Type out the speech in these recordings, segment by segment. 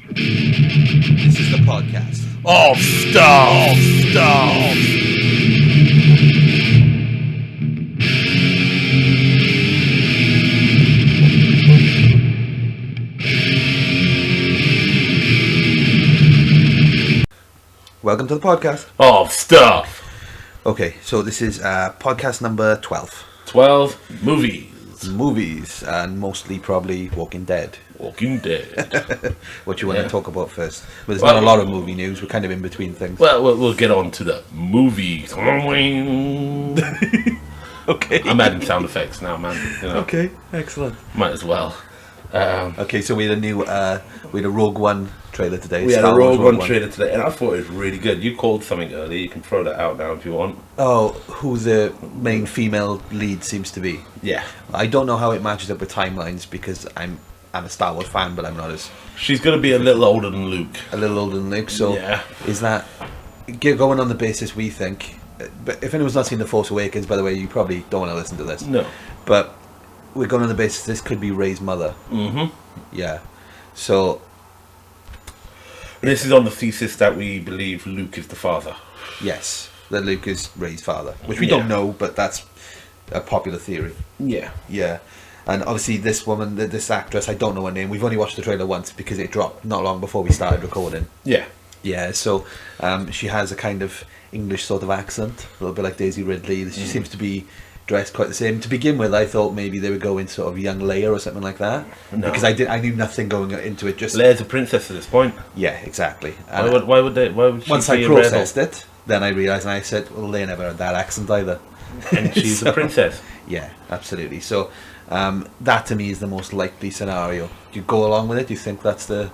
This is the podcast. Of stuff. Welcome to the podcast. Of stuff. Okay, so this is podcast number 12. 12 movies. Movies, and mostly probably Walking Dead. Walking Dead. What you want to talk about first? Well, there's Well, not a lot of movie news. We're kind of in between things. Well, we'll get on to the movies. Okay. I'm adding sound effects now, man. You know, Okay, excellent. might as well. Okay, so we had a Rogue One trailer today. We had Star a Wars Rogue One trailer today, and I thought it was really good. You called something earlier. You can throw that out now if you want. Oh, who the main female lead seems to be. Yeah. I don't know how it matches up with timelines because I'm a Star Wars fan, but I'm not as She's going to be a little older than Luke. a little older than Luke. So Yeah. is that going on the basis we think? But if anyone's not seen The Force Awakens, by the way, you probably don't want to listen to this. No. But we're going on the basis this could be Rey's mother. Mm-hmm. Yeah. So And this is on the thesis that we believe Luke is the father. yes, that Luke is Rey's father, which we Yeah. don't know, but that's a popular theory. Yeah. Yeah. And obviously this woman, this actress, I don't know her name. We've only watched the trailer once because it dropped not long before we started recording. Yeah. Yeah, so she has a kind of English sort of accent, a little bit like Daisy Ridley. She seems to be dressed quite the same. To begin with, I thought maybe they would go in sort of young Leia or something like that. No. Because I knew nothing going into it. Just Leia's a princess at this point. yeah, exactly. Why And would she once be I a processed rebel? it, then I realised, and I said, well, Leia never had that accent either. And she's So- a princess. Yeah, absolutely. So that to me is the most likely scenario. Do you go along with it? Do you think that's the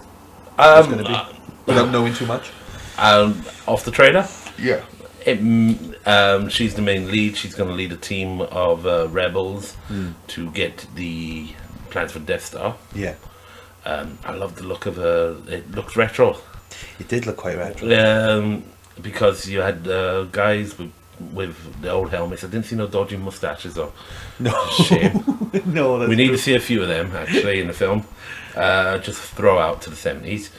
what's going to be? Without knowing too much? Off the trailer, Yeah. she's the main lead. She's going to lead a team of rebels to get the plans for Death Star. Yeah. I love the look of her. It looks retro. It did look quite retro. Because you had guys with the old helmets. I didn't see no dodgy mustaches though. No. Shame. No, that's We need true. to see a few of them actually in the film. Just throw out to the 70s.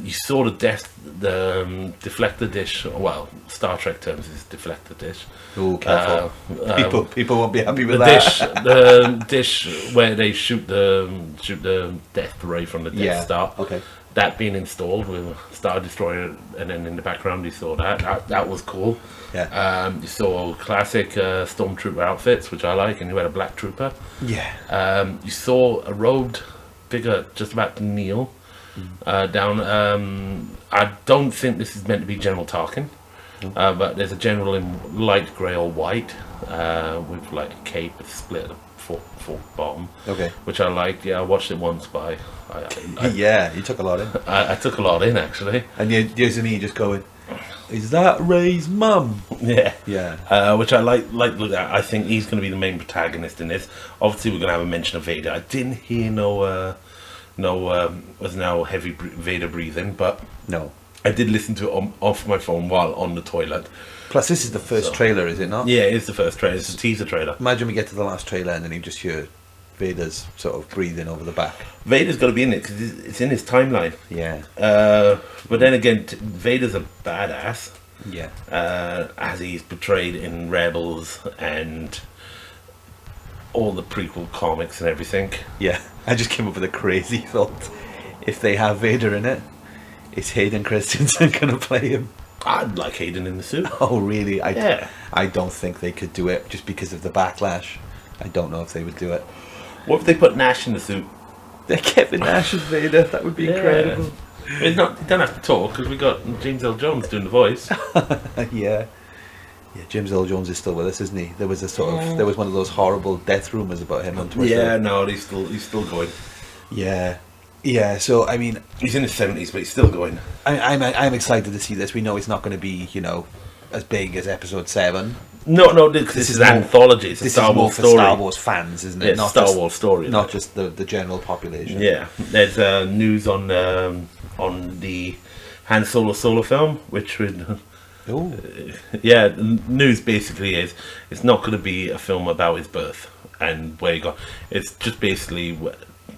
You saw the deflector dish. Well, Star Trek terms is deflector dish. Oh, careful. People won't be happy with The that. dish, the dish where they shoot the death ray from the Death Yeah. Star. Okay. That being installed with a Star Destroyer, and then in the background you saw that was cool. Yeah. You saw classic stormtrooper outfits, which I like, and you had a black trooper. Yeah. You saw a robed figure just about to kneel down. I don't think this is meant to be General Tarkin, but there's a general in light grey or white with like a cape, a split, a fork bottom. Okay. Which I liked. Yeah, I watched it once, but Yeah, you took a lot in. I took a lot in actually. And you're me just going, is that Rey's mum? Yeah. Yeah. Which I like. Look at. I think he's going to be the main protagonist in this. Obviously, we're going to have a mention of Vader. I didn't hear was no heavy Vader breathing, but No. I did listen to it off my phone while on the toilet. Plus, this is the first trailer, is it not? Yeah, it is the first trailer. It's a teaser trailer. Imagine we get to the last trailer and then you just hear Vader's sort of breathing over the back. Vader's got to be in it because it's in his timeline. Yeah. But then again, Vader's a badass. Yeah. As he's portrayed in Rebels and all the prequel comics and everything. Yeah. I just came up with a crazy thought. If they have Vader in it, is Hayden Christensen going to play him? I'd like Hayden in the suit. Oh, really? Yeah. I don't think they could do it just because of the backlash. I don't know if they would do it. What if they put Nash in the suit? They're Kevin Nash as Vader. That would be incredible. It's not. You don't have to talk because we got James L. Jones doing the voice. Yeah. Yeah, James Earl Jones is still with us, isn't he? There was there was one of those horrible death rumors about him on Twitter. Yeah, no, he's still going. Yeah. Yeah, so I mean, He's in his 70s, but he's still going. I'm excited to see this. We know it's not going to be, as big as Episode 7. No, this is an anthology. It's a This Star is more Wars for story. Star Wars fans, isn't it? It's a Star Wars story. Not just the general population. Yeah, there's news on the Han Solo film, which would. Oh. Yeah, news basically is it's not going to be a film about his birth and where he got. It's just basically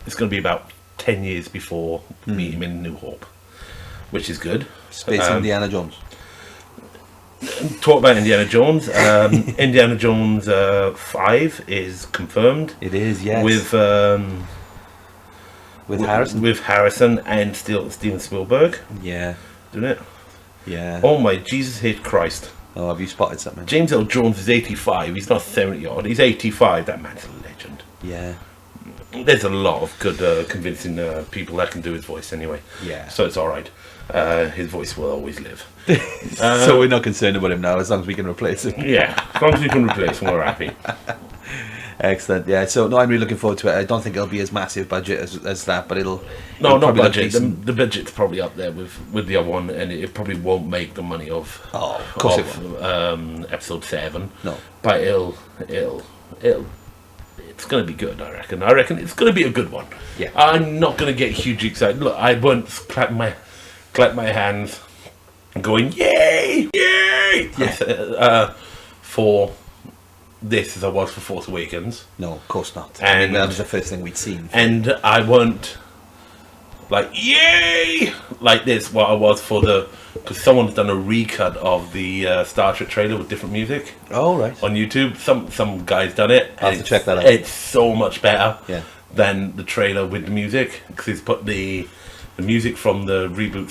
it's going to be about 10 years before meet him in New Hope, which is good. Space Indiana Jones. Talk about Indiana Jones. Indiana Jones 5 is confirmed. It is, yes. With Harrison. With Harrison and Steven Spielberg. Yeah. Doing it. Yeah. Oh my Jesus H. Christ. Oh, have you spotted something? James L. Jones is 85. He's not 70 odd. He's 85. That man's a legend. Yeah. There's a lot of good, convincing people that can do his voice anyway. Yeah. So it's all right. His voice will always live. So we're not concerned about him now, as long as we can replace him. Yeah. As long as we can replace him, we're happy. Excellent. Yeah. So no, I'm really looking forward to it. I don't think it'll be as massive budget as that, but it'll. No, it'll not probably look budget. decent. The budget's probably up there with the other one, and it probably won't make the money of. Oh, of course it won't. Episode 7. No. But it'll. It's going to be good, I reckon. I reckon it's going to be a good one. Yeah. I'm not going to get hugely excited. Look, I won't clap my hands and going, yay! Yay! Yeah. For this as I was for Force Awakens. No, of course not. And I mean, that was the first thing we'd seen. And I won't, like, yay! Like this, what I was for the... Because someone's done a recut of the Star Trek trailer with different music. Oh, right. On YouTube. Some guy's done it. I'll have to check that out. It's so much better than the trailer with the music. Because he's put the music from the reboot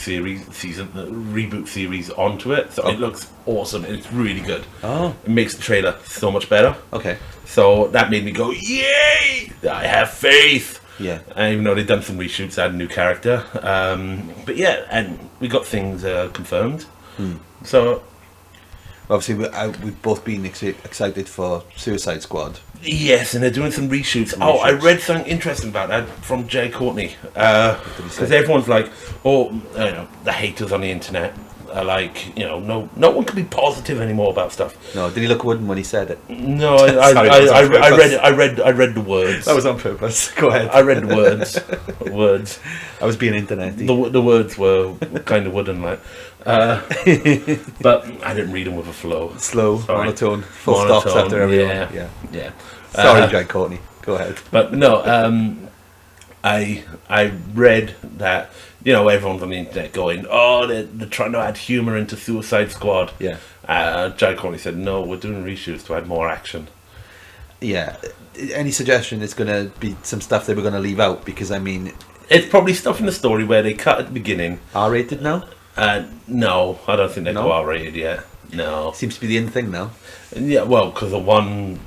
series onto it. So it looks awesome. It's really good. Oh. It makes the trailer so much better. Okay. So that made me go, yay! I have faith. Yeah. And even though they've done some reshoots, add a new character. But yeah, and we got things confirmed. So Obviously, we've both been excited for Suicide Squad. yes, and they're doing some reshoots. Oh, I read something interesting about that from Jay Courtney. Because everyone's like, the haters on the internet are like, no one can be positive anymore about stuff. No, did he look wooden when he said it? No, Sorry, I read the words. That was on purpose. Go ahead. I read the words. I was being internet. The words were kind of wooden, like. But I didn't read them with a flow. Slow, Sorry. monotone, full stops after everyone. Yeah. Sorry, Jack Courtney. Go ahead. But no, I read that everyone's on the internet going, oh, they're trying to add humour into Suicide Squad. Yeah. Jack Courtney said, no, we're doing reshoots to add more action. Yeah. Any suggestion it's going to be some stuff they were going to leave out? Because, I mean... It's probably stuff in the story where they cut at the beginning. R-rated now? No, I don't think they No? go R-rated yet. No. Seems to be the in thing now. Yeah, well, because of one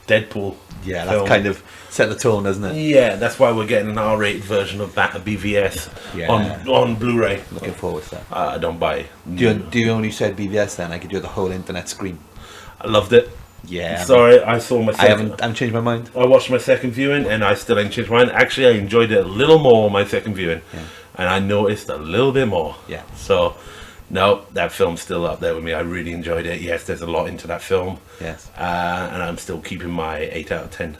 Deadpool Yeah, film. that's kind of set the tone, doesn't it? Yeah, that's why we're getting an R-rated version of that BVS on Blu-ray. Looking forward to that. I don't buy. Do you only said BVS then? I could do the whole internet screen. I loved it. Yeah. Sorry, I saw my I second... haven't changed my mind. I watched my second viewing and I still ain't changed my mind. Actually, I enjoyed it a little more on my second viewing. Yeah. And I noticed a little bit more. Yeah. So, no, that film's still up there with me. I really enjoyed it. Yes, there's a lot into that film. Yes. And I'm still keeping my 8 out of 10.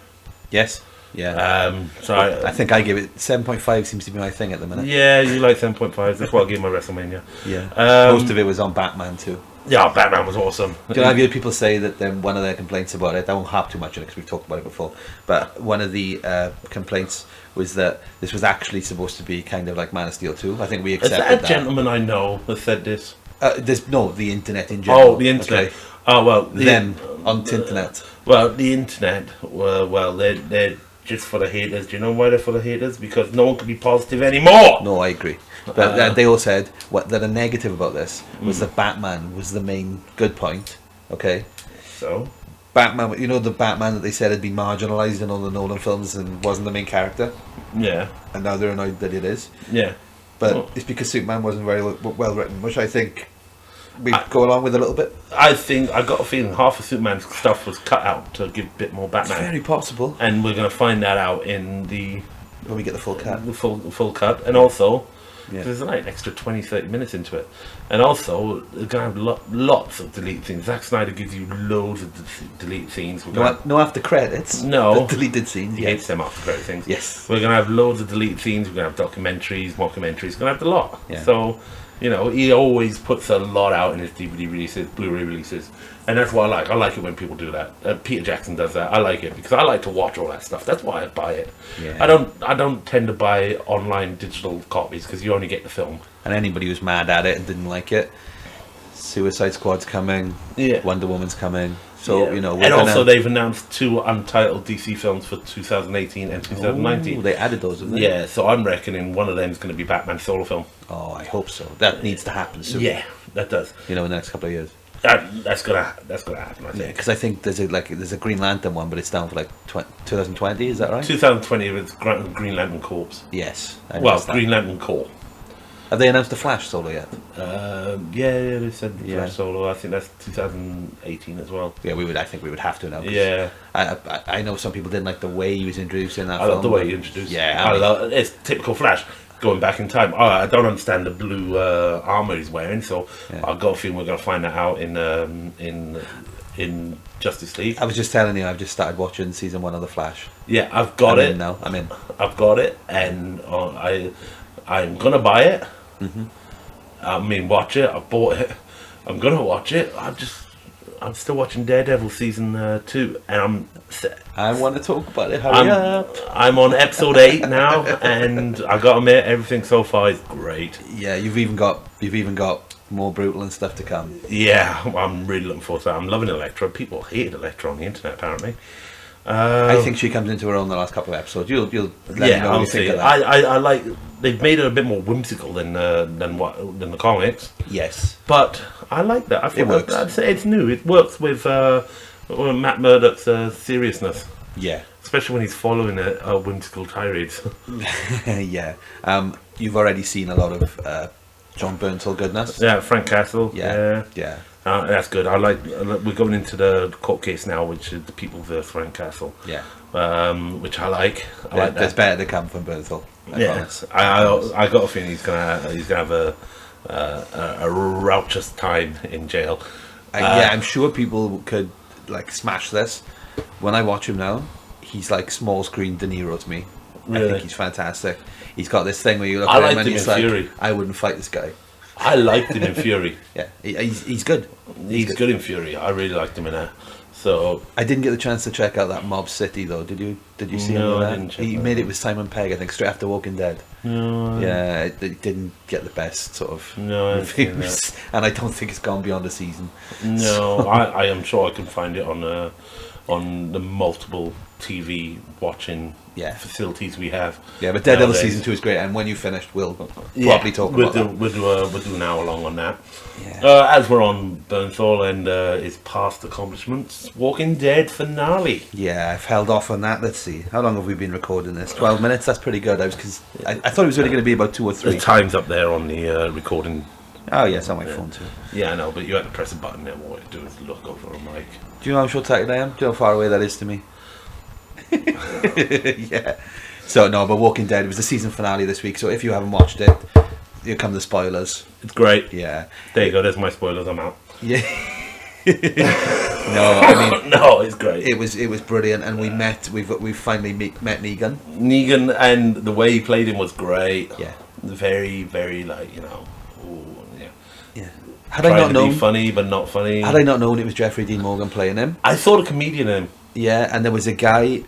Yes. Yeah. So I think I give it 7.5. Seems to be my thing at the minute. Yeah, you like 7.5. That's what I gave my WrestleMania. Yeah. Um, Most of it was on Batman too. Yeah, Batman was awesome. Do I've heard people say that one of their complaints about it, I won't harp too much on it because we've talked about it before, but one of the complaints was that this was actually supposed to be kind of like Man of Steel 2. I think we Is accepted that a that. gentleman I know that said this? The internet in general. Oh, the internet. Okay. Oh, well. Them on the internet. Well, the internet, they're just for the haters. Do you know why they're for the haters? Because no one can be positive anymore! No, I agree. But they all said that a negative about this was that Batman was the main good point. Okay? So? Batman, the Batman that they said had been marginalised in all the Nolan films and wasn't the main character? Yeah. And now they're annoyed that it is. Yeah. But it's because Superman wasn't very well written, which I think we go along with a little bit. I think, I got a feeling half of Superman's stuff was cut out to give a bit more Batman. It's very possible. And we're going to find that out in When we get the full cut. the full cut. And also, Yeah. there's like an extra 20-30 minutes into it. And also, we're going to have lots of deleted scenes. Zack Snyder gives you loads of deleted scenes. No after credits. No. The deleted scenes. He Yeah. hates them after credit things. Yes. We're going to have loads of deleted scenes. We're going to have documentaries, mockumentaries. We're going to have the lot. Yeah. So, he always puts a lot out in his DVD releases, Blu-ray releases. And that's what I like. I like it when people do that. Peter Jackson does that. I like it because I like to watch all that stuff. That's why I buy it. Yeah. I don't don't tend to buy online digital copies because you only get the film. And anybody who's mad at it and didn't like it, Suicide Squad's coming, Yeah. Wonder Woman's coming. So, Yeah. you know, and also they've announced 2 untitled DC films for 2018 and 2019. Ooh, they added those, didn't they? Yeah, so I'm reckoning one of them is going to be Batman solo film. Oh, I hope so. That needs to happen soon. Yeah, that does. You know, in the next couple of years. That's gonna happen. I Yeah, think. because I think there's a Green Lantern one, but it's down for like 2020. Is that right? 2020 with Green Lantern Corps. Yes. I Well, noticed that. Green Lantern Corps. Have they announced the Flash solo yet? Yeah, they said the Yeah. Flash solo. I think that's 2018 as well. Yeah, I think we would have to now. 'Cause Yeah, I know some people didn't like the way he was introduced in that I film. love the way you introduced. Yeah, I love it's typical Flash. Going back in time. I don't understand the blue armor he's wearing, so Yeah. I've got a feeling we're going to find that out in Justice League. I was just telling you, I've just started watching season 1 of The Flash. Yeah, I've got I'm it in now. I'm in. I've got it, and I'm gonna buy it. Mm-hmm. I mean, watch it. I bought it. I'm gonna watch it. I'm still watching Daredevil season 2, and I want to talk about it. Hurry up. I'm on episode 8 now, and I gotta admit, everything so far is great. Yeah, you've even got more brutal and stuff to come. Yeah, I'm really looking forward to that. I'm loving Elektra. People hated Elektra on the internet, apparently. I think she comes into her own the last couple of episodes. You'll let me know what you think of that. I like. They've made it a bit more whimsical than the comics. Yes. But I like that. I think works. I'd say it's new. It works with Matt Murdock's seriousness, Yeah. especially when he's following a whimsical tirades. Yeah. You've already seen a lot of John Bernthal goodness. Yeah, Frank Castle. Yeah. Yeah. That's good. I like. We're going into the court case now, which is the People vs Frank Castle. Yeah. Which I like. I like There's that. better to come from Bernthal. Yes, I got a feeling he's gonna have a raucous time in jail. Yeah, I'm sure people could like smash this. When I watch him now, he's like small screen De Niro to me. I Really? think he's fantastic. He's got this thing where you look I at him liked and him he's in like, Fury. I wouldn't fight this guy. I liked him in Fury. Yeah, he's good. He's good in Fury. I really liked him in that. So I didn't get the chance to check out that Mob City though. Did you? Did you see No, him in I that? didn't check He that made out. it with Simon Pegg, I think, straight after Walking Dead. no, Yeah, it didn't get the best sort of No, I haven't seen reviews, and I don't think it's gone beyond a season. no. I am sure I can find it on the multiple TV watching Yeah. facilities we have. Yeah, but Daredevil nowadays. season 2 is great, and when you finished, we'll Yeah, probably talk about that. We'll do an hour long on that. Yeah. As we're on Bernthal and his past accomplishments, Walking Dead finale. Yeah, I've held off on that. Let's see. How long have we been recording this? 12 minutes? That's pretty good. I thought it was only going to be about 2 or 3. The time's up there on the recording. Oh, yeah, it's on my phone too. Yeah, I know, but you had to press a button there. What you do is look over a mic. Do you know how short-sighted I am? Do you know how far away that is to me? Yeah. So, no, but Walking Dead, it was the season finale this week, so if you haven't watched it, here come the spoilers. It's great. Yeah. There you go. There's my spoilers. I'm out. Yeah. No, I mean, No, it's great. it was brilliant, and we've finally met Negan. Negan and the way he played him was great. Yeah. Very, very ooh, yeah. Yeah. Had I Trying not to known, be funny but not funny. had I not known it was Jeffrey Dean Morgan playing him? I saw the comedian in him. Yeah, and there was a guy,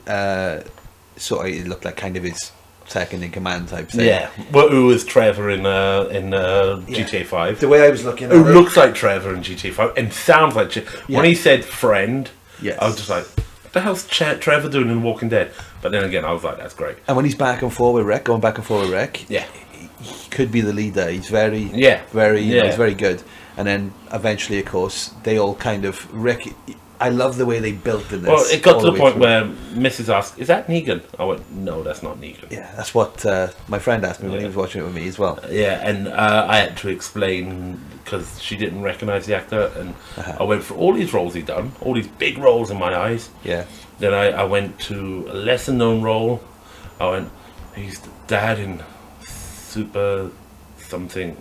sort of, it looked like kind of his second in command type thing. Yeah, well, who was Trevor in GTA 5? The way I was looking at Who it, looks like Trevor in GTA 5 and sounds like Yeah. when he said friend. Yes. I was just like, what the hell's Trevor doing in Walking Dead? But then again, I was like, that's great. and when he's back and forth with Rick, going back and forth with Rick, Yeah, he could be the leader. He's very, Yeah. very, you know, Yeah. he's very good. And then eventually, of course, they all kind of Rick. I love the way they built in this. well, it got all to the way point through. where Mrs. asked, "Is that Negan?" I went, "No, that's not Negan." Yeah, that's what my friend asked me when he was watching it with me as well. Yeah, and I had to explain because she didn't recognise the actor, and I went for all these roles he'd done, all these big roles in my eyes. Yeah, Then I went to a lesser known role. I went, he's the dad in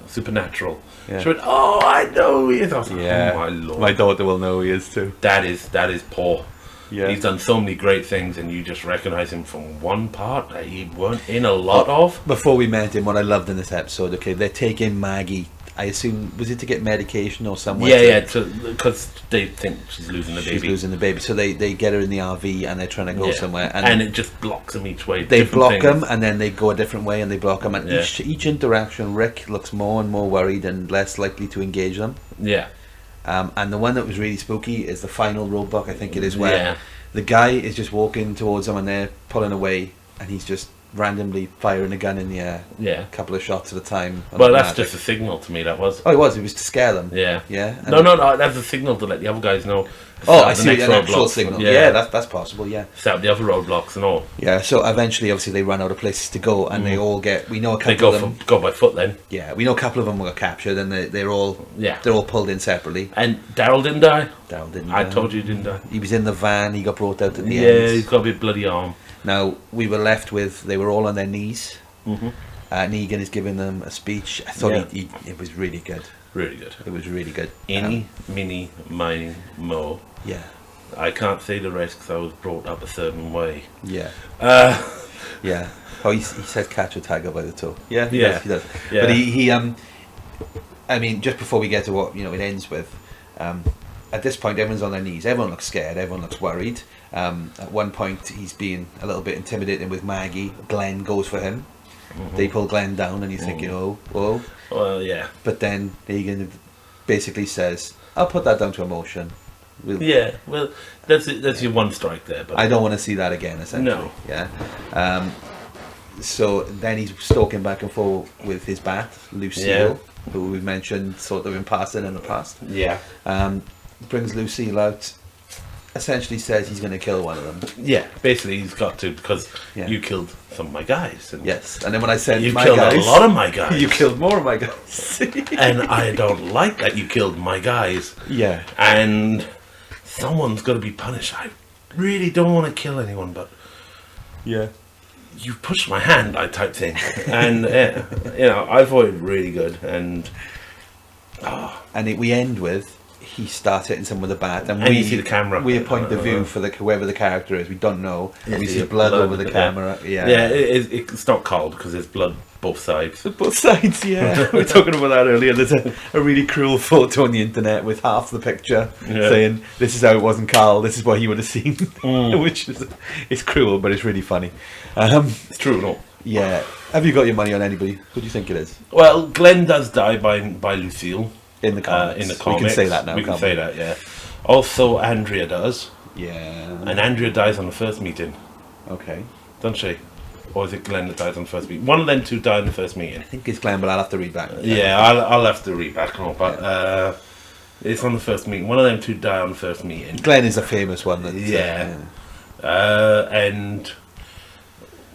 Supernatural. Yeah. She went, oh, I know who he is. I was like, yeah. oh my lord. My daughter will know who he is too. That is Paul. Yeah. He's done so many great things, and you just recognise him from one part that he weren't in a lot of. Before we met him, what I loved in this episode, okay, they're taking Maggie I assume, was it to get medication or somewhere? Yeah, because they think she's losing the baby. She's losing the baby, so they get her in the RV and they're trying to go somewhere, and it just blocks them each way. They block them, and then they go a different way, and they block them, and Yeah. each interaction, Rick looks more and more worried and less likely to engage them. Yeah. And the one that was really spooky is the final roadblock, I think it is, where Yeah. the guy is just walking towards them and they're pulling away, and he's just randomly firing a gun in the air, Yeah. a couple of shots at a time. Well, that's just a signal to me, that was. Oh, it was to scare them. Yeah. Yeah. No, that's a signal to let the other guys know. Oh, I the see, next an actual roadblocks. signal. Yeah, that's possible, yeah. Set up the other roadblocks and all. Yeah, so eventually, obviously, they run out of places to go, and they all get, we know a They couple go of them. go by foot then. Yeah, we know a couple of them were captured, and they're all pulled in separately. And Daryl didn't die. Daryl didn't I die. told you he didn't die. He was in the van, he got brought out at the Yeah, end. he's got a big bloody arm. Now, we were left with, they were all on their knees. Mm-hmm. Negan is giving them a speech. I thought it was really good. Really good. It was really good. Any, mini, miny, mo. Yeah. I can't say the rest because I was brought up a certain way. Yeah. Uh, Yeah. Oh, he says catch a tiger by the toe. Yeah, he Yeah. does. He does. Yeah. But he I mean, just before we get to what it ends with, at this point everyone's on their knees. Everyone looks scared. Everyone looks worried. At one point he's being a little bit intimidating with Maggie. Glenn goes for him. Mm-hmm. They pull Glenn down, and you're thinking, oh. well, yeah. But then Negan basically says, "I'll put that down to emotion." Yeah, well, that's your one strike there. But I don't want to see that again, essentially. No. Yeah. So then he's stalking back and forth with his bat, Lucille, who we've mentioned sort of in passing in the past. Yeah. Brings Lucille out, essentially says he's going to kill one of them. Yeah, basically he's got to because Yeah. you killed some of my guys. And Yes, and then when I said you my killed guys, a lot of my guys. you killed more of my guys. And I don't like that you killed my guys. Yeah. And someone's got to be punished. I really don't want to kill anyone, but Yeah. you pushed my hand, I type thing. And I thought it was really good. And We end with he starts hitting someone with a bat, and And we you see the camera. We appoint the view for whoever the character is. We don't know. And we You see see blood blood, over the yeah. camera. Yeah. yeah, it's not cold because there's blood both sides. Both sides, yeah. We were talking about that earlier. There's a really cruel photo on the internet with half the picture saying, "This is how it wasn't Carl. This is what he would have seen," which is it's cruel, but it's really funny. It's true, no? Yeah. Have you got your money on anybody? Who do you think it is Well, Glenn does die by Lucille. in the comics? In the comics. We can say that now. We can can't say that, yeah. Also, Andrea does. Yeah. And Andrea dies on the first meeting, Okay. doesn't she? Or is it Glenn that dies on the first meeting? One of them two die in the first meeting. I think it's Glenn, but I'll have to read back. Yeah, I'll have to read back on, but it's on the first meeting. One of them two die on the first meeting. Glenn is a famous one. That, Yeah. And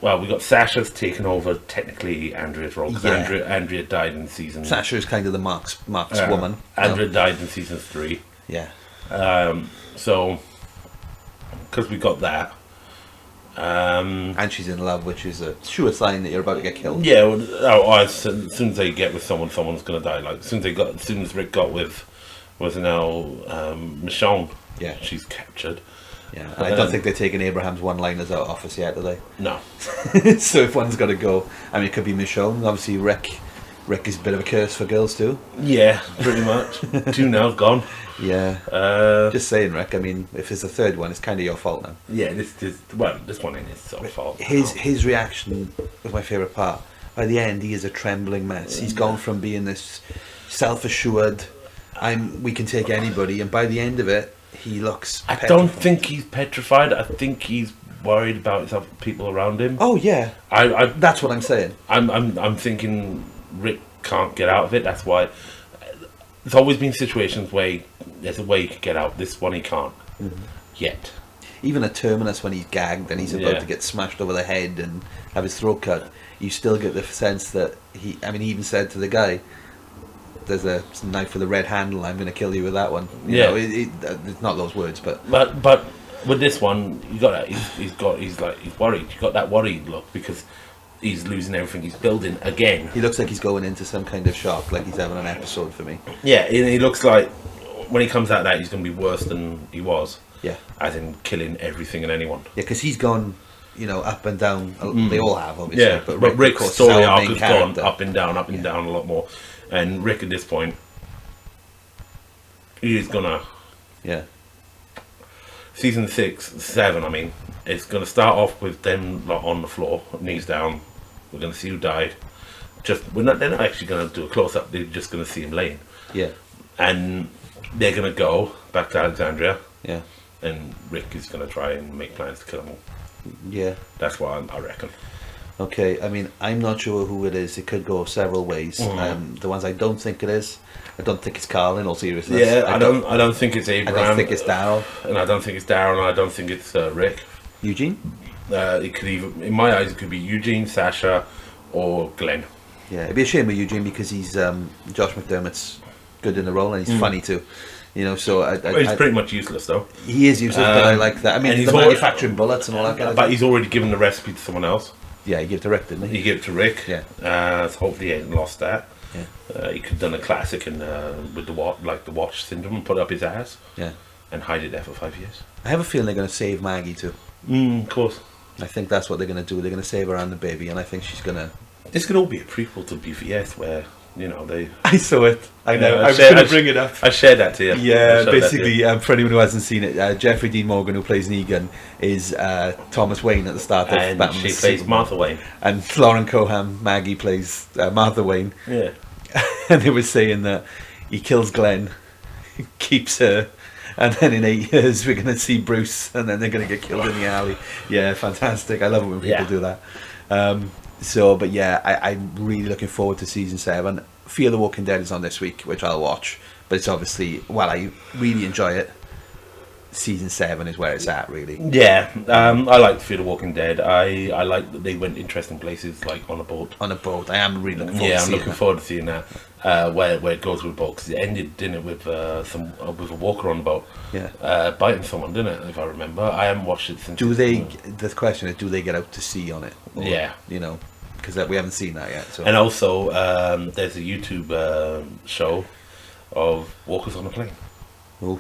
well, we got Sasha's taken over technically Andrea's role because Yeah. Andrea died in season. Sasha is kind of the Mark's woman. Andrea died in season 3. Yeah. So because we got that. And she's in love, which is a sure sign that you're about to get killed. Yeah, well, as soon as they get with someone, someone's gonna die. Like as soon as Rick got with now Michonne, Yeah. she's captured. Yeah, and I don't think they're taking Abraham's one-liners out of office yet, are they? No. So if one's got to go, I mean, it could be Michonne. Obviously, Rick is a bit of a curse for girls too. Yeah, pretty much. 2 now's gone. Yeah. Just saying, Rick. I mean, if there's a third one, it's kind of your fault now. Yeah, this one ain't his sole fault. His reaction was my favourite part. By the end, he is a trembling mess. He's gone from being this self-assured, we can take anybody, and by the end of it, he looks. I don't think he's petrified. I think he's worried about his other people around him. Oh yeah, that's what I'm saying. I'm thinking Rick can't get out of it. That's why there's always been situations where there's a way he could get out. This one he can't yet. Even at Terminus, when he's gagged and he's about to get smashed over the head and have his throat cut, you still get the sense that he even said to the guy, "There's a knife with a red handle. I'm going to kill you with that one." You know, it's not those words, but with this one, you got that. He's worried. You got that worried look because he's losing everything he's building again. he looks like he's going into some kind of shock, like he's having an episode for me. Yeah, he looks like when he comes out of that, he's going to be worse than he was. Yeah, As in killing everything and anyone. yeah, because he's gone up and down. They all have, obviously. Yeah, but but Rick, of Rick's course, is story our arc main has gone character. up and down a lot more. And Rick at this point, he is gonna Yeah, season 6, 7. I mean, it's gonna start off with them lot on the floor, knees down. We're gonna see who died. They're not actually gonna do a close up. They're just gonna see him laying, yeah, and they're gonna go back to Alexandria. yeah, And Rick is going to try and make plans to kill them all. yeah. That's what I reckon. Okay, I mean, I'm not sure who it is. It could go several ways. The ones I don't think it is, I don't think it's Carl, in all seriousness. Yeah, I don't think it's Abraham. I don't think it's Daryl. And I don't think it's Darren. And I don't think it's Rick. Eugene? It could even, in my eyes, it could be Eugene, Sasha, or Glenn. Yeah, it'd be a shame with Eugene because he's Josh McDermott's good in the role and he's funny too. So He's pretty much useless though. he is useless, but I like that. I mean, and he's he's manufacturing bullets and all that kind of But thing. he's already given the recipe to someone else. Yeah, he gave it to Rick, didn't he? He gave it to Rick. Yeah. So hopefully he hasn't lost that. Yeah. He could have done a classic and with the watch syndrome and put it up his ass Yeah. and hide it there for 5 years. I have a feeling they're going to save Maggie too. Of course. I think that's what they're going to do. They're going to save her and the baby, and I think she's going to... This could all be a prequel to BVS where, they... I saw it. I know. Yeah, I was going to bring it up. I shared that to you. Yeah, basically, for anyone who hasn't seen it, Jeffrey Dean Morgan, who plays Negan, is Thomas Wayne at the start of And Batman. she v plays Superman. Martha Wayne. And Lauren Coham, Maggie, plays Martha Wayne. Yeah. And they were saying that he kills Glenn, keeps her, and then in 8 years we're going to see Bruce, and then they're going to get killed in the alley. Yeah, fantastic. I love it when people do that. But yeah, I'm really looking forward to season 7. Fear the Walking Dead is on this week, which I'll watch. But it's obviously, while I really enjoy it, season 7 is where it's at, really. Yeah, I like Fear the Walking Dead. I like that they went interesting places, like on a boat. On a boat. I am really looking forward to Yeah, I'm seeing looking that. forward to seeing that. Where it goes with a boat, because it ended, didn't it, with with a walker on the boat, biting someone, didn't it? If I remember, I haven't watched it since. The question is, do they get out to sea on it? Or, Yeah. Because we haven't seen that yet. So. And also, there's a YouTube show of walkers on a plane. Ooh.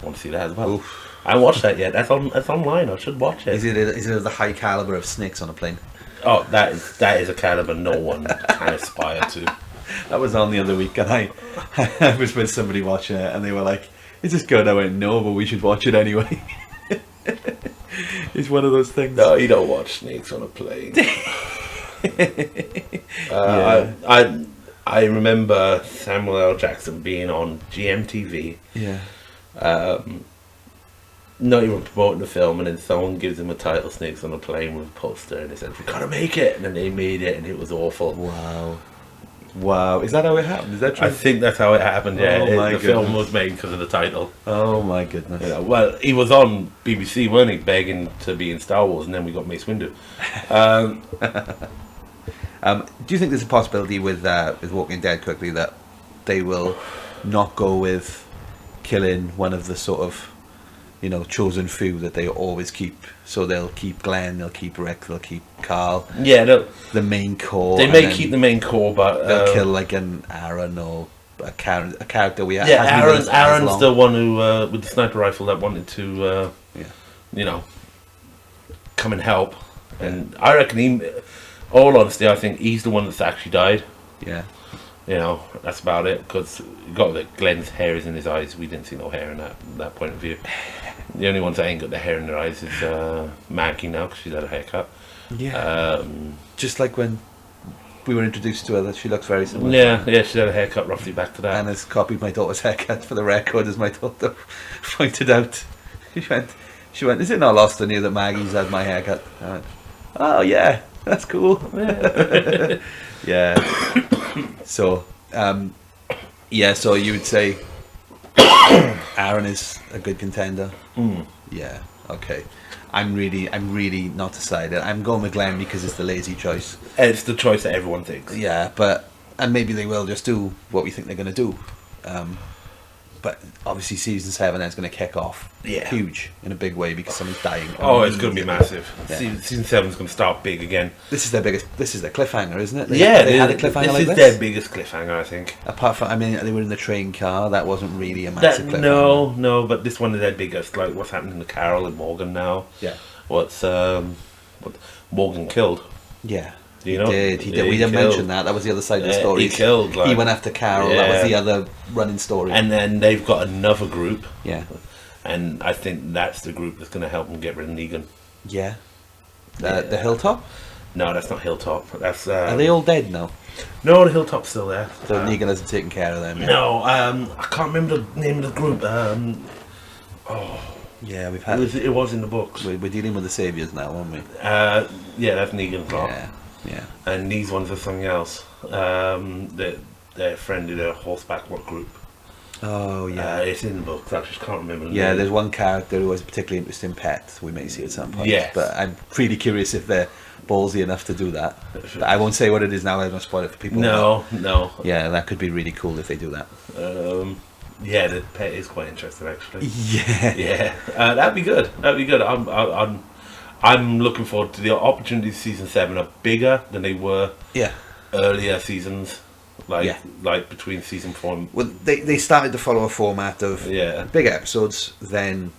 Want to see that as well? Oof. I haven't watched that yet. That's online. I should watch it. Is it the high caliber of snakes on a plane? Oh, that is a caliber no one can aspire to. That was on the other week, and I was with somebody watching it, and they were like, "Is this good?" I went, "No, but we should watch it anyway." It's one of those things. No, you don't watch snakes on a plane. I remember Samuel L. Jackson being on GMTV. Yeah. Not even promoting the film, and then someone gives him a title, "Snakes on a Plane," with a poster, and they said, "We gotta make it," and then they made it, and it was awful. Wow. Is that how it happened? Is that true? I think that's how it happened. Yeah, Oh my the film goodness. was made because of the title. Oh my goodness. Well, he was on BBC, weren't he, begging to be in Star Wars, and then we got Mace Windu. Do you think there's a possibility with Walking Dead quickly that they will not go with killing one of the sort of chosen few that they always keep? So they'll keep Glenn, they'll keep Rick, they'll keep Carl. Yeah, The main core. they may keep the main core, but They'll kill like an Aaron or a character we have. yeah, Aaron's the one who with the sniper rifle that wanted to, come and help. And I reckon all honesty, I think he's the one that's actually died. Yeah. That's about it. Because you got that Glenn's hair is in his eyes. We didn't see no hair in that point of view. The only ones that ain't got the hair in their eyes is Maggie now, because she's had a haircut. Yeah. Just like when we were introduced to her, that she looks very similar. Yeah, she's had a haircut roughly back to that. And has copied my daughter's haircut for the record, as my daughter pointed out. She went, "Is it not lost on you that Maggie's had my haircut?" I went, "Oh yeah, that's cool." Yeah. So, so you would say Aaron is a good contender? Yeah. Okay. I'm really not decided. I'm going with Glenn because it's the lazy choice. It's the choice that everyone thinks. Yeah, and maybe they will just do what we think they're going to do. But obviously season 7 is going to kick off huge in a big way because someone's dying. Oh, it's going to be massive. Yeah. Season 7 is going to start big again. This is their cliffhanger, isn't it? They had a cliffhanger this like is this. their biggest cliffhanger, I think. Apart from, they were in the train car. That wasn't really a massive cliffhanger. No, but this one is their biggest. Like what's happening to Carol and Morgan now. Yeah. what Morgan killed. Yeah. You know? He did. We didn't mention that. That was the other side of the story. He killed. He went after Carol. That was the other running story. And then they've got another group. Yeah. And I think that's the group that's going to help them get rid of Negan. Yeah. The Hilltop? No, that's not Hilltop. That's. Are they all dead now? No, the Hilltop's still there. So Negan hasn't taken care of them yet? No, I can't remember the name of the group. Yeah, we've had. It was in the books. We're dealing with the saviors now, aren't we? Yeah, that's Negan's lot. Yeah. And these ones are something else. They're friendly, they're a horseback group. Oh, yeah. It's in the books, I just can't remember the Yeah, name. there's one character who has a particularly interesting pet. We may see at some point. Yes. But I'm really curious if they're ballsy enough to do that. But I won't say what it is now, I don't spoil it for people. No. Yeah, that could be really cool if they do that. Yeah, the pet is quite interesting, actually. Yeah. Yeah, that'd be good. I'm looking forward to the opportunities. Season 7 are bigger than they were earlier seasons, like between season 4 and... Well, they started to follow a format of big episodes, then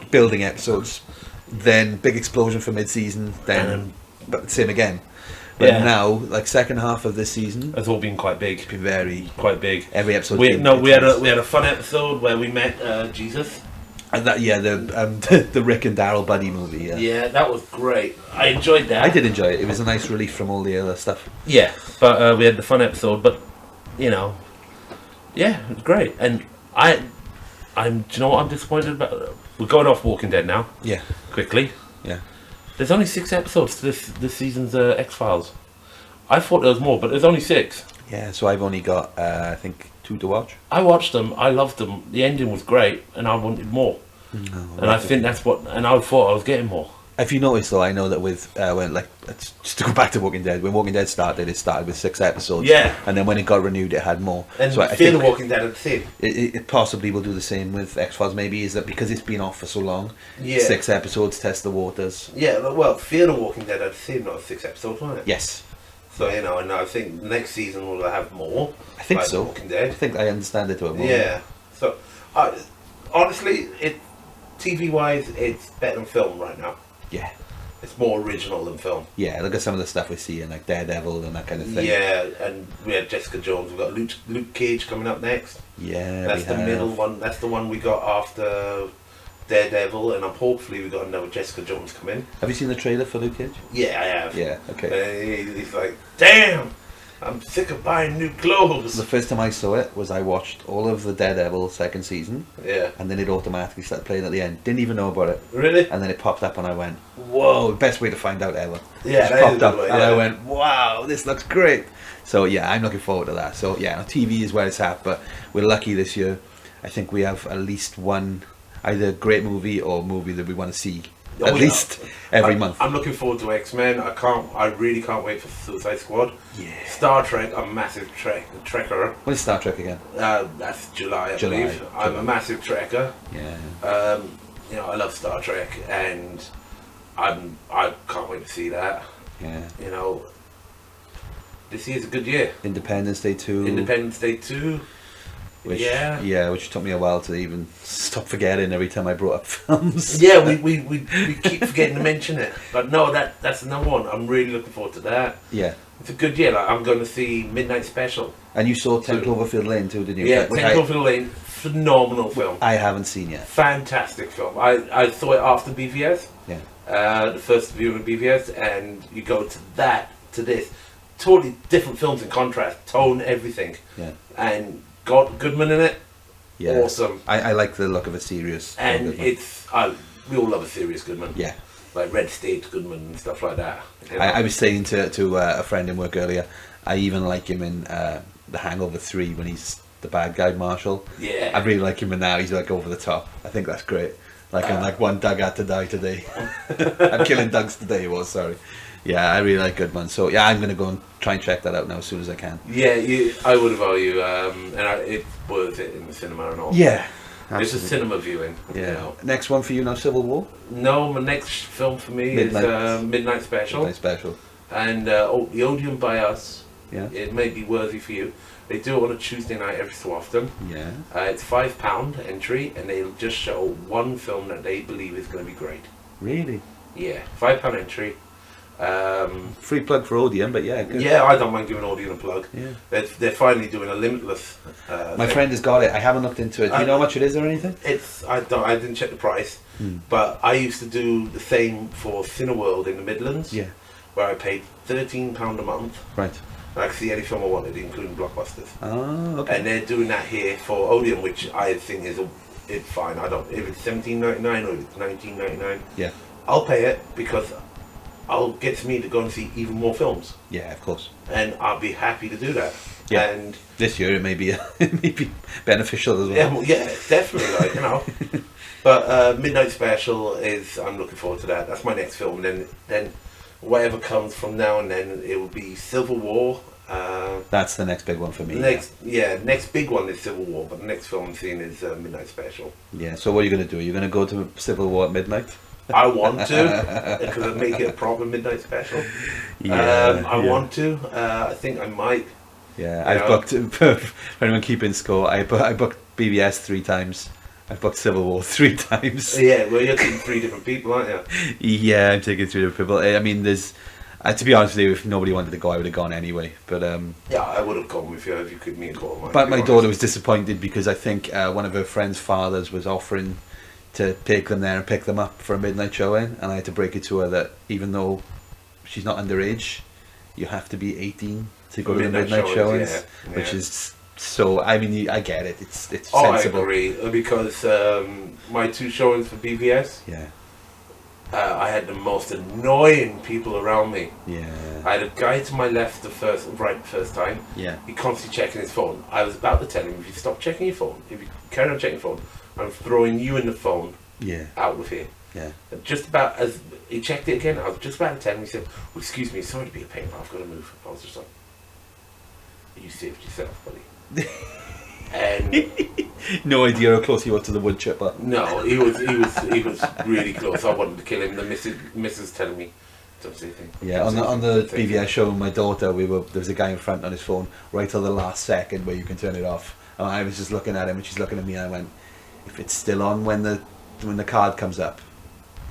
building episodes, then big explosion for mid-season, then but same again. But now, like second half of this season, it's all been quite big. It's been quite big. Every episode. We had a fun episode where we met Jesus. And that the Rick and Daryl buddy movie. Yeah, that was great. I enjoyed that. I did enjoy it. It was a nice relief from all the other stuff. Yeah, but we had the fun episode. But it was great. And do you know what I'm disappointed about? We're going off Walking Dead now. Yeah. Quickly. Yeah. There's only 6 episodes to this season's X-Files. I thought there was more, but there's only 6. Yeah, so I've only got, I think, 2 to watch. I watched them. I loved them. The ending was great, and I wanted more. No, and I think that's what... And I thought I was getting more. If you notice, though, I know that with... just to go back to Walking Dead, when Walking Dead started, it started with 6 episodes. Yeah. And then when it got renewed, it had more. And so Fear the Walking Dead are the same. It possibly will do the same with X-Files, maybe, is that because it's been off for so long, 6 episodes test the waters. Yeah, well, Fear the Walking Dead are the same, not 6 episodes, wasn't it? Yes. So, and I think next season we'll have more. I think so. Walking Dead. I think I understand it to a moment. Yeah. So, honestly, TV-wise, it's better than film right now. Yeah. It's more original than film. Yeah, look at some of the stuff we see in like Daredevil and that kind of thing. Yeah, and we had Jessica Jones. We've got Luke Cage coming up next. Yeah, that's the middle one. That's the one we got after Daredevil, and hopefully we got another Jessica Jones come in. Have you seen the trailer for Luke Cage? Yeah, I have. Yeah, okay. He's like, damn, I'm sick of buying new clothes. The first time I saw it was I watched all of the Daredevil second season. Yeah. And then it automatically started playing at the end. Didn't even know about it. Really? And then it popped up and I went, whoa, best way to find out ever. Yeah, it just popped up and I went, wow, this looks great. So yeah, I'm looking forward to that. So yeah, TV is where it's at, but we're lucky this year. I think we have at least one either great movie or movie that we want to see at least every month. I'm looking forward to X-Men. I really can't wait for Suicide Squad. Yeah. Star Trek, I'm a massive trekker. What is Star Trek again? That's July, I believe. I'm a massive trekker. Yeah. I love Star Trek, and I can't wait to see that. Yeah. This year's a good year. Independence Day 2. Independence Day 2. Which took me a while to even stop forgetting every time I brought up films. Yeah, we keep forgetting to mention it. But no, that's another one. I'm really looking forward to that. Yeah. It's a good year. Like, I'm going to see Midnight Special. And you saw 10 Cloverfield Lane too, didn't you? Yeah, 10 Cloverfield Lane. Phenomenal film. I haven't seen yet. Fantastic film. I saw it after BVS. Yeah. The first viewing of BVS, and you go to this. Totally different films in contrast. Tone, everything. Yeah. And got Goodman in it. Yeah. Awesome. I like the look of a serious. And we all love a serious Goodman. Yeah. Like Red State Goodman and stuff like that. I was saying to a friend in work earlier, I even like him in The Hangover 3 when he's the bad guy Marshall. Yeah. I really like him in now. He's like over the top. I think that's great. Like I'm like one Doug had to die today. I'm killing Dougs today. He was sorry. Yeah, I really like Goodman. So yeah, I'm gonna go and try and check that out now as soon as I can. Yeah, I would advise you, it's worth it in the cinema and all. Yeah, absolutely. It's a cinema viewing. Yeah. Next one for you now, Civil War. No, my next film for me is Midnight Special. Midnight Special. And the Odeon by Us. Yeah. It may be worthy for you. They do it on a Tuesday night every so often. Yeah. It's £5 entry, and they'll just show one film that they believe is going to be great. Really? Yeah, £5 entry. Free plug for Odeon, but yeah, good. Yeah, I don't mind giving Odeon a plug. Yeah. They're finally doing a limitless. My friend has got it. I haven't looked into it. Do you know how much it is or anything? I didn't check the price, but I used to do the same for Cineworld in the Midlands. Yeah. Where I paid £13 a month. Right. And I could see any film I wanted, including blockbusters. Oh, okay. And they're doing that here for Odeon, which I think it's fine. I don't if it's $17.99 or if it's $19.99. Yeah. I'll pay it because I'll get me to go and see even more films. Yeah, of course. And I'll be happy to do that. Yeah. And this year it may be beneficial as well. yeah, definitely, like, you know. But Midnight Special I'm looking forward to that. That's my next film. And then whatever comes from now and then, it will be Civil War. That's the next big one for me. Next big one is Civil War, but the next film I'm seeing is Midnight Special. Yeah. So what are you going to do? Are you going to go to Civil War at midnight? I want to, because I'd make it a proper Midnight Special. I want to. I think I might. Yeah, I've booked, for anyone keeping score, I booked BBS 3 times. I've booked Civil War 3 times. Yeah, well, you're taking 3 different people, aren't you? Yeah, I'm taking 3 different people. I mean, there's... to be honest with you, if nobody wanted to go, I would have gone anyway. But yeah, I would have gone with you if you could meet and go. But my daughter was disappointed because I think one of her friend's fathers was offering to take them there and pick them up for a midnight showing, and I had to break it to her that even though she's not underage, you have to be 18 to go to the midnight showings, which is so. I mean, I get it. It's sensible. I agree because my 2 showings for BVS. Yeah. I had the most annoying people around me. Yeah. I had a guy to my left the first time. Yeah. He constantly checking his phone. I was about to tell him, if you stop checking your phone, if you carry on checking your phone, I'm throwing you in the phone. Yeah. Out of here. Yeah. And just about as he checked it again, I was just about to tell him. He said, "Well, excuse me, sorry to be a pain, but I've got to move." I was just like, "You saved yourself, buddy." And no idea how close he was to the wood chipper. No, he was really close. I wanted to kill him. The missus telling me, "Don't say anything." Yeah, on the BVS show with my daughter, there was a guy in front on his phone right till the last second where you can turn it off. And I was just looking at him, and she's looking at me, and I went, "If it's still on when the card comes up,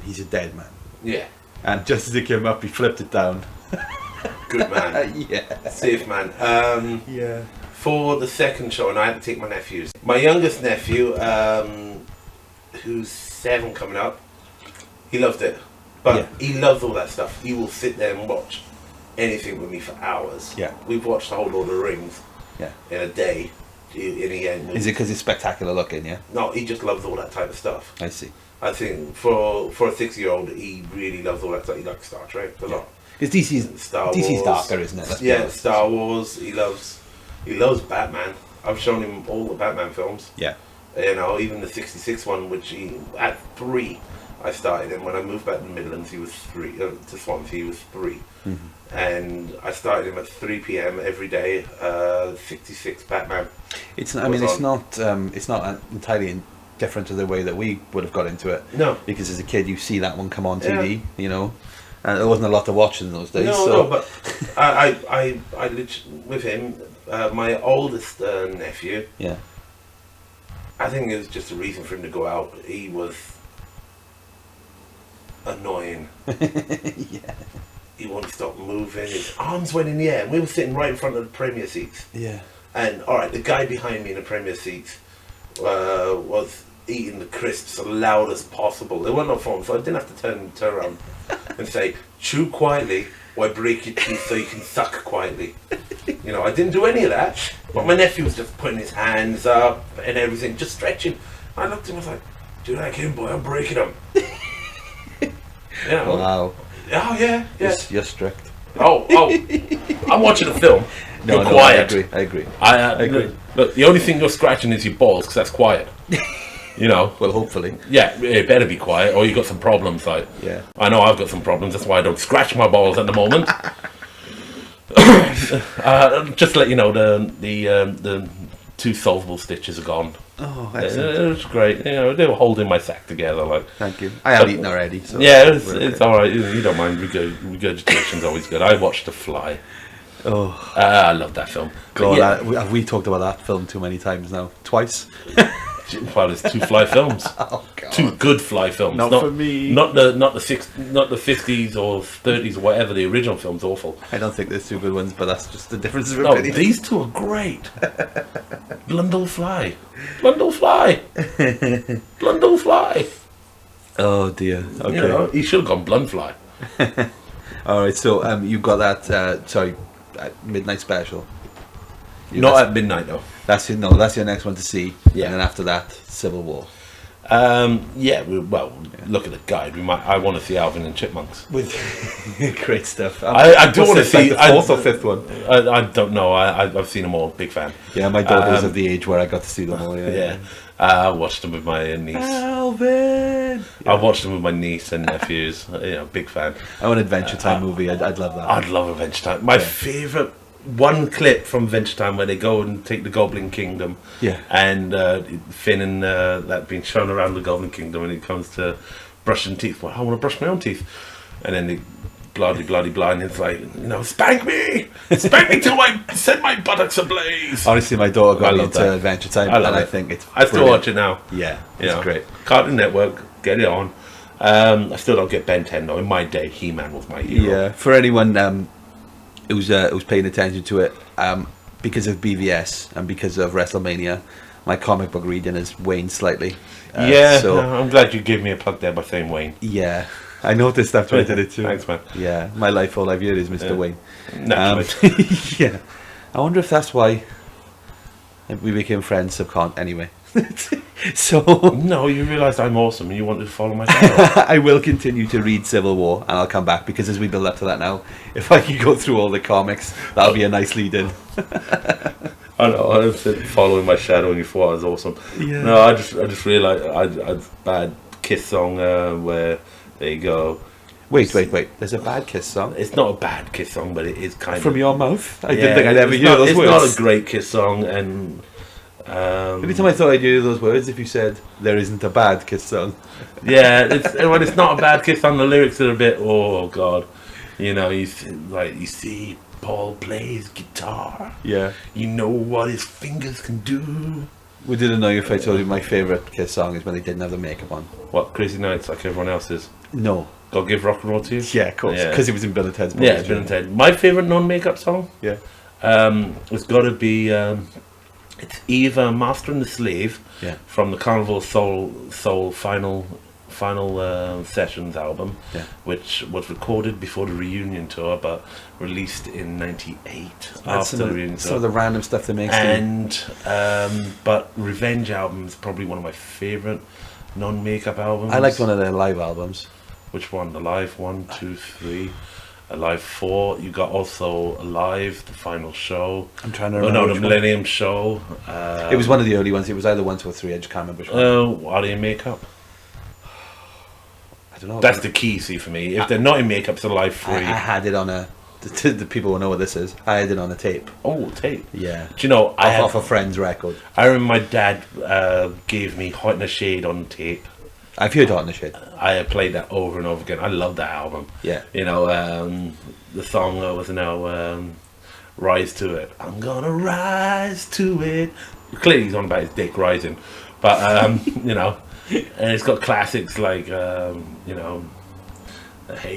he's a dead man." Yeah. And just as it came up, he flipped it down. Good man. Yeah. Safe man. Yeah. For the second show, and I had to take my nephews. My youngest nephew, who's 7 coming up, he loved it. But he loves all that stuff. He will sit there and watch anything with me for hours. Yeah. We've watched the whole Lord of the Rings in a day. In the end. Is it because it's spectacular looking, yeah? No, he just loves all that type of stuff. I see. I think for a 6-year-old, he really loves all that stuff. He likes Star Trek a lot. Because DC's darker, isn't it? Yeah, Star Wars. He loves Batman. I've shown him all the Batman films. Yeah. You know, even the 66 one, which he at 3. I started him when I moved back to the Midlands. He was 3 to Swansea. He was 3, and I started him at 3 p.m. every day. 66 Batman. It's not entirely different to the way that we would have got into it. No, because as a kid you see that one come on TV, you know, and there wasn't a lot to watch in those days. No, but I literally with him, my oldest nephew. Yeah. I think it was just a reason for him to go out. He was annoying. Yeah. He wouldn't stop moving. His arms went in the air. We were sitting right in front of the Premier seats. Yeah. And alright, the guy behind me in the Premier seats was eating the crisps as loud as possible. There weren't no phones, so I didn't have to turn around and say, "Chew quietly, or I break your teeth so you can suck quietly." You know, I didn't do any of that. But my nephew was just putting his hands up and everything, just stretching. I looked at him and was like, "Do you like him, boy? I'm breaking him." You know? Wow. Oh yeah. You're strict. Oh, I'm watching a film. No, you're quiet. I agree. I agree. Look, the only thing you're scratching is your balls, because that's quiet. You know. Well, hopefully. Yeah, it better be quiet, or you got some problems. Like, yeah. I know I've got some problems. That's why I don't scratch my balls at the moment. Just to let you know, the 2 solvable stitches are gone. Oh, excellent. It was great. You know, they were holding my sack together. Like, thank you. I have eaten already. So yeah, it's all right. You don't mind. Regurgitation's always good. I watched The Fly. Oh, I love that film. God, we talked about that film too many times now. Twice. Well, there's 2 Fly films. Oh, God. Two good Fly films. Not for me. Not the 50s or 30s or whatever. The original film's awful. I don't think there's two good ones, but that's just the difference of No, opinion. these two are great. Blundell Fly. Blundell Fly. Blundell Fly. Oh dear. Okay. You know, he should have gone Blundfly. All right. So you got that? Midnight Special. Not at midnight though. That's your next one to see. Yeah. And then after that, Civil War. Look at the guide. I want to see Alvin and Chipmunks. With great stuff. I do want to see the fourth or fifth one. I don't know. I've seen them all. Big fan. Yeah, my daughter was of the age where I got to see them all. Yeah. I watched them with my niece. Alvin. Yeah. I watched them with my niece and nephews. Big fan. Oh, an Adventure Time movie. I'd love that. I'd love Adventure Time. My favourite one clip from Adventure Time where they go and take the Goblin Kingdom. Yeah. And Finn and that being shown around the Goblin Kingdom, and it comes to brushing teeth. Well, I want to brush my own teeth. And then they bloody, and it's like, spank me till I set my buttocks ablaze. Honestly, my daughter got me love into that. Adventure Time, I think it's I still brilliant. watch it now. Yeah, it's great. Cartoon Network, get it on. I still don't get Ben 10 though. In my day, He-Man was my hero. Yeah, for anyone who's paying attention to it, because of BVS and because of WrestleMania, my comic book reading has waned slightly. I'm glad you gave me a plug there by saying Wayne. Yeah, I noticed after I did it too. Thanks, man. Yeah, my life all I've heard is Mr. Wayne. Naturally. Yeah, I wonder if that's why we became friends. Anyway. So no, you realised I'm awesome and you wanted to follow my channel. I will continue to read Civil War and I'll come back because as we build up to that now, if I can go through all the comics, that'll be a nice lead in. I know, I was following my shadow and you thought I was awesome. Yeah. No, I just realised I bad Kiss song where they go. Wait. There's a bad Kiss song. It's not a bad Kiss song, but it is kind from of your mouth. I didn't think I'd ever hear those words. It's not a great Kiss song, and every time I thought I'd hear those words, if you said there isn't a bad Kiss song. Yeah, it's not a bad Kiss song. The lyrics are a bit, oh god, you see Paul plays guitar. Yeah. You know what his fingers can do. Would it annoy you if I told you my favourite Kiss song is when they didn't have the makeup on? What, Crazy Nights like everyone else's? No. God Give Rock and Roll to You? Yeah, of course. Because it was in Bill and Ted's. Yeah, Bill and Ted. My favourite non-makeup song? Yeah. It's got to be it's either Master and the Slave from the Carnival Soul final Sessions album, which was recorded before the reunion tour but released in '98 after the reunion tour. Some of the random stuff they make. But Revenge album is probably one of my favourite non-makeup albums. I liked one of their live albums. Which one? The Live 1, 2, 3, Alive 4. You got also Alive, the final show. I'm trying to remember. The Millennium Show. It was one of the early ones. It was either 1, 2 or 3. I just can't remember which one. Are they in makeup? I don't know. That's the key, see, for me. If they're not in makeup, it's Alive 3. I had it on the people will know what this is. I had it on a tape. Oh, tape. Yeah. Do you know? Off a friend's record. I remember my dad gave me Hot in the Shade on tape. I've heard Hot in the Shade. I played that over and over again. I love that album. Yeah. The song was Rise to It. I'm gonna rise to it. Clearly he's on about his dick rising. But, and it's got classics like, Hey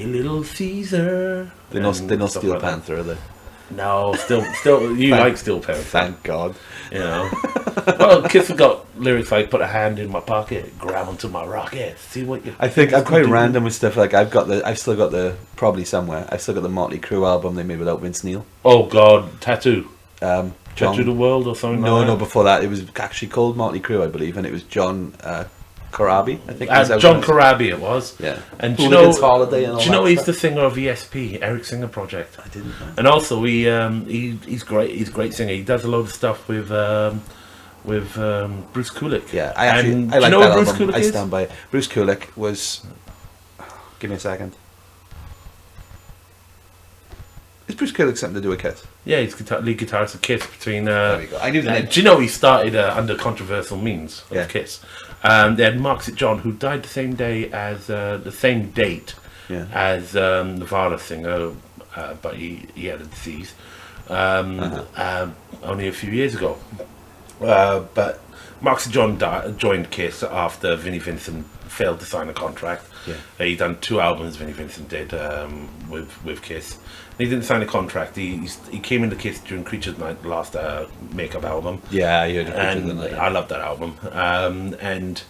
Little Caesar. They're not Steel like Panther, are they? No, still you like Steel Panther. Thank God. Well, Kiss have got lyrics like "Put a hand in my pocket, grab onto my rocket, see what you." I think I'm quite random with stuff like I've still got the probably somewhere. I've still got the Motley Crue album they made without Vince Neil. Oh God, Tattoo. Tattoo the World or something. No, before that it was actually called Motley Crue, I believe, and it was John Corabi, I think. John Corabi it was. Yeah. And Holiday and all do you know that he's stuff? the singer of ESP, Eric Singer Project? I didn't know. And also he's great. He's a great singer. He does a lot of stuff with Bruce Kulick. Yeah, I like that Bruce album. Kulick I is? stand by it. Bruce Kulick was. Give me a second. Is Bruce Kulick something to do with Kiss? Yeah, he's lead guitarist of Kiss between. There we go. I knew the name. Do you know he started under controversial means of Kiss? They had Mark St. John, who died the same day as the same date as Nirvana singer, but he had a disease only a few years ago. But Mark St. John joined Kiss after Vinnie Vincent failed to sign a contract. Yeah. He done 2 albums. Vinnie Vincent did with Kiss. And he didn't sign a contract. He came into Kiss during Creatures Night, the last makeup album. Yeah, I heard of And Creatures Night. I love that album. And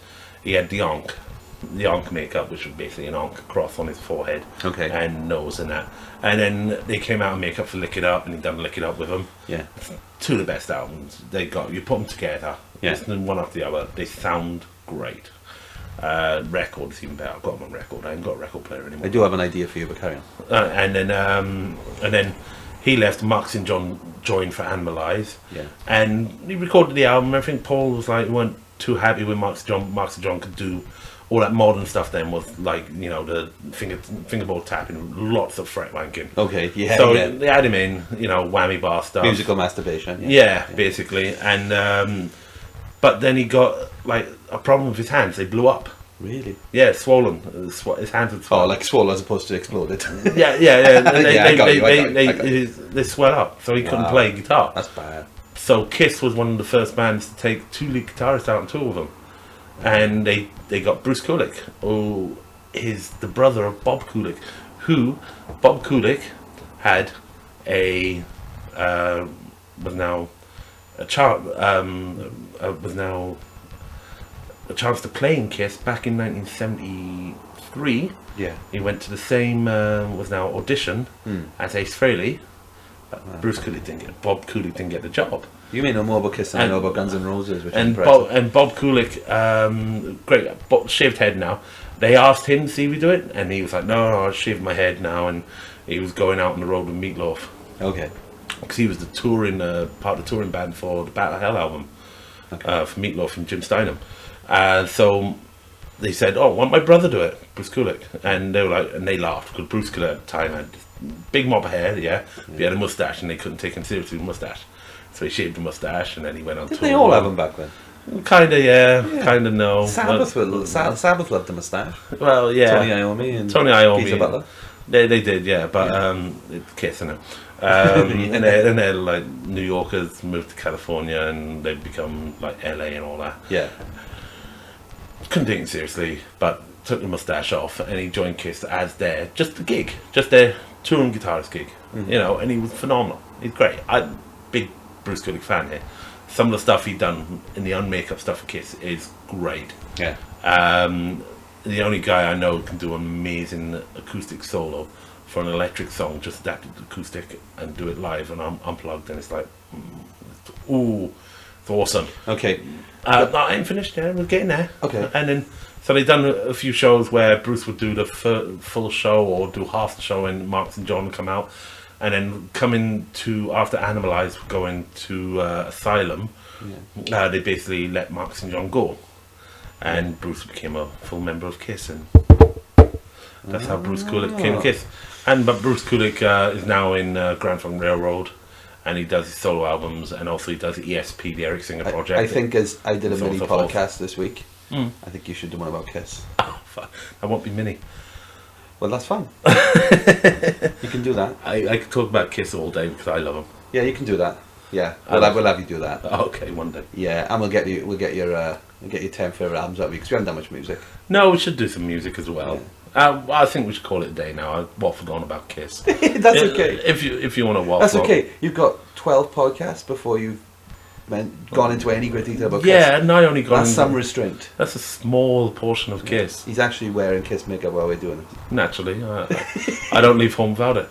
he had the Ankh makeup, which was basically an Ankh cross on his forehead and nose and that. And then they came out and makeup for Lick It Up, and he done Lick It Up with them. Yeah. 2 of the best albums they got. You put them together, listening one after the other, they sound great. Record is even better. I've got them on record. I ain't got a record player anymore. I do have an idea for you, but carry on. And then he left. Mark St. John joined for Animalize. Yeah. And he recorded the album. I think Paul was like, weren't too happy with Mark St. John. Mark St. John could do all that modern stuff then, was like, you know, the fingerboard tapping, lots of fret wanking. Okay, yeah. So yeah. they had him in, you know, whammy bar stuff. Musical masturbation. Yeah, basically. And but then he got like a problem with his hands. They blew up. Really? Yeah, swollen. His hands had swollen. Oh, like swollen as opposed to exploded. Yeah. They swell up, so he couldn't play guitar. That's bad. So Kiss was one of the first bands to take 2 lead guitarists out and tour with them, and they got Bruce Kulick, who is the brother of Bob Kulick, who Bob Kulick had was now a chance to play in Kiss back in 1973. Yeah. He went to the same audition as Ace Frehley. Bruce Kulick didn't get. Bob Kulick didn't get the job. You may know more about Kiss than I know about Guns N' Roses, which is And impressive. Bob Kulick, great, shaved head now. They asked him to see if he do it, and he was like, "No, I shaved my head now." And he was going out on the road with Meatloaf. Okay. Because he was the part of the touring band for the Battle of Hell album, for Meatloaf and Jim Steinman. So they said, "Oh, why don't my brother do it, Bruce Kulick?" And they were like, and they laughed because Bruce Kulick at the time had this big mop of hair, but he had a mustache, and they couldn't take him seriously with a mustache. So he shaved the mustache, and then he went on tour. Did they all have them back then? Kinda, yeah. Kinda, no. Sabbath loved the moustache. Well, yeah. Tony Iommi and Geezer Butler. They did, yeah. But it's Kiss, isn't it? And they're like New Yorkers moved to California, and they've become like LA and all that. Yeah. Couldn't take him seriously, but took the mustache off, and he joined Kiss as their touring guitarist gig. Mm-hmm. You know, and he was phenomenal. He's great. I'm big Bruce Kulick fan here. Some of the stuff he'd done in the unmakeup stuff for Kiss is great. Yeah. The only guy I know who can do an amazing acoustic solo for an electric song, just adapt it to acoustic and do it live and unplugged, and it's like, ooh, it's awesome. Okay. I ain't finished there. We're getting there. Okay. And then, so they've done a few shows where Bruce would do the full show or do half the show, and Mark St. John would come out, and then coming to after Animalize, going to Asylum. Yeah. They basically let Mark St. John go, and Bruce became a full member of Kiss, and that's how Bruce Kulick became a Kiss. But Bruce Kulick is now in Grand Funk Railroad, and he does his solo albums, and also he does the ESP, the Eric Singer project. I think as I did a mini forth. podcast this week, I think you should do one about Kiss. Oh, fuck. I won't be mini. Well, that's fun. You can do that. I could talk about Kiss all day because I love them. Yeah, you can do that. Yeah, we'll have you do that. Okay, one day. Yeah, and we'll get your 10 favorite albums that week because we haven't done much music. No, we should do some music as well. Yeah. I think we should call it a day now. I've waffled on about Kiss. That's okay. If you want to waffle. That's okay. You've got 12 podcasts before you've gone into any great detail about Kiss. Yeah, and I only got. That's some restraint. That's a small portion of Kiss. He's actually wearing Kiss makeup while we're doing it. Naturally, I don't leave home without it.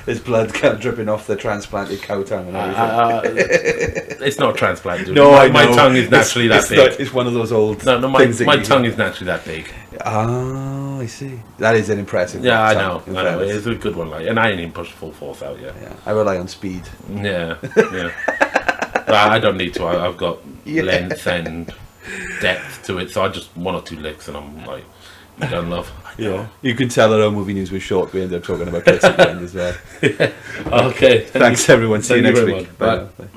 There's blood kind of dripping off the transplanted cow tongue and everything. It's not transplanted. No, my tongue is naturally that big. It's one of those old. No, my tongue is naturally that big. Oh, I see. That is an impressive. Yeah, I know. It's a good one, and I ain't even pushed full force out yet. Yeah, I rely on speed. Yeah. I don't need to. I've got length and depth to it, so I just 1 or 2 licks, and I'm like, you done, love. Yeah, you can tell that our movie news was short. We ended up talking about Kiss at the end as well. Okay. Thanks everyone. See you next week. Bye. Bye.